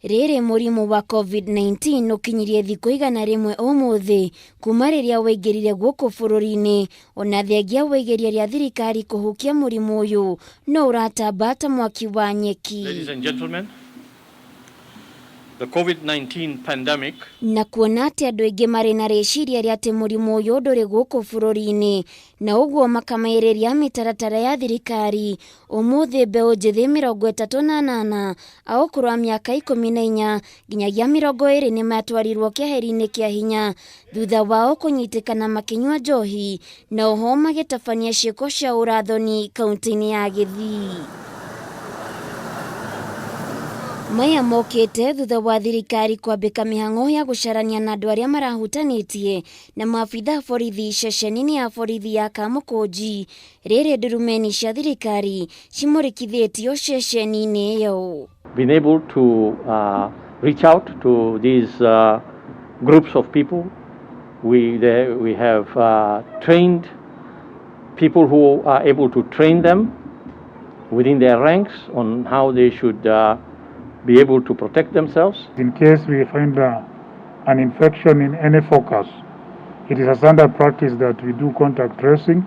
Rere murimu wa COVID-19 ukinyirie thikũ igana rĩmwe ũmũthĩ kuma rĩrĩa waingĩrire gũkũ bũrũri-inĩ, ona thengia wa igeria rĩa thirikari kũhukia mũrimũ ũyũ no ũratamba ta mwaki wa nyeki. Ladies and gentlemen, the COVID-19 pandemic na kuona atĩ andũ aingĩ marĩ na rĩciria rĩa atĩ mũrimũ ũyũ ndũrĩ gũkũ bũrũri-inĩ, na ũguo makamereria mĩtaratara ya thirikari. Ũmũthĩ mbeũ njĩthĩ 38 a ũkũrũ wa mĩaka 14 nginyagia 20 nĩ matwarirwo kĩeheri-inĩ kĩa hinya thutha wao kũnyitĩkana makĩnyua njohi na oho magĩtabania ciĩko cia ũrathoni kaunti-inĩ ya Gĩthii. Maya mokĩte thutha wa thirikari kwambĩka mĩhang'o ya gũcarania na andũ arĩa marahutanĩtie na maabitha borithi ceceni-inĩ ya borithi ya Kamũkũnji. Rĩrĩ ndurumeni cia thirikari cimũrĩkithĩtio ceceni-inĩ ĩyo. Been able to reach out to these groups of people. We have trained people who are able to train them within their ranks on how they should be able to protect themselves. In case we find an infection in any focus, it is a standard practice that we do contact tracing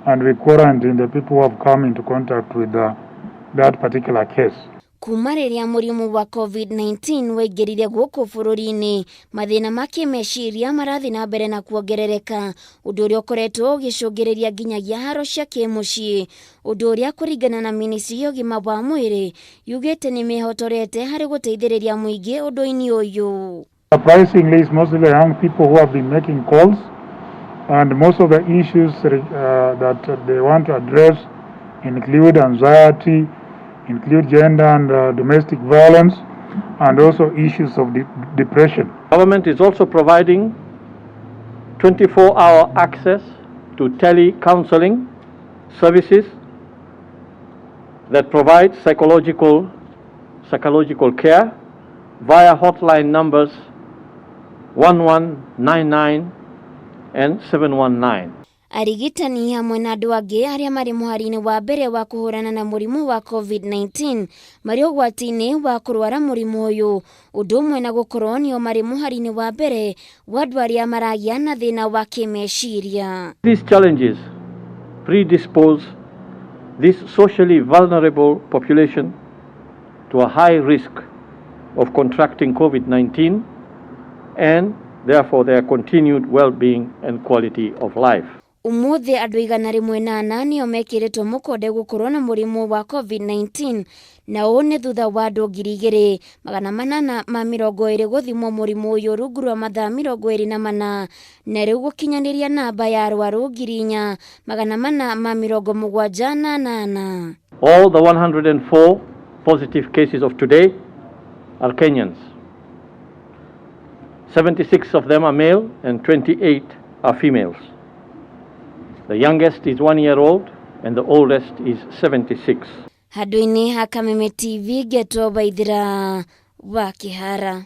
and we quarantine the people who have come into contact with that particular case. Kuma rĩrĩa mũrimũ wa COVID-19 waingĩrire gũkũ bũrũri-inĩ, mathĩna ma kĩmeciria marathiĩ na mbere na kuongerereka, ũndũ ũrĩa ũkoretwo ũgĩcũngĩrĩria nginyagia haro cia kĩmũciĩ, ũndũ ũrĩa kũringana na ministry ya ũgima wa mwĩrĩ yugĩte nĩ mehotorete harĩ gũteithĩrĩria mũingĩ ũndũ-inĩ ũyũ. Surprisingly, it's mostly the young people who have been making calls, and most of the issues that they want to address include anxiety, include gender and domestic violence, and also issues of depression. Government is also providing 24-hour access to tele-counseling services that provide psychological care via hotline numbers 1199 and 719. Arigitani hamwe na andũ angĩ arĩa marĩ mũhari-inĩ wa mbere wa kũhũrana na mũrimũ wa COVID-19 marĩ ũgwati-inĩ wa kũrwara mũrimũ ũyũ, ũndũ ũmwe na gũkorwo nĩo marĩ mũhari-inĩ wa mbere wa andũ arĩa maragĩa na thĩna wa kĩmeciria. These challenges predispose this socially vulnerable population to a high risk of contracting COVID-19 and therefore their continued well-being and quality of life. Ũmũthĩ andũ 108 nĩo mekĩrĩtwo mukonde gũkorwo na mũrimũ wa COVID-19, na ũũ nĩ thutha wa andũ 2,820 gũthimwo mũrimũ ũyũ rungu rwa mathaa 24, na rĩu gũkinyanĩria namba ya arwaru 4,478. All the 104 positive cases of today are Kenyans. 76 of them are male and 28 are females. The youngest is 1 year old and the oldest is 76. Handũ-inĩ ha Kameme TV Geto Baithira wa Kĩhara.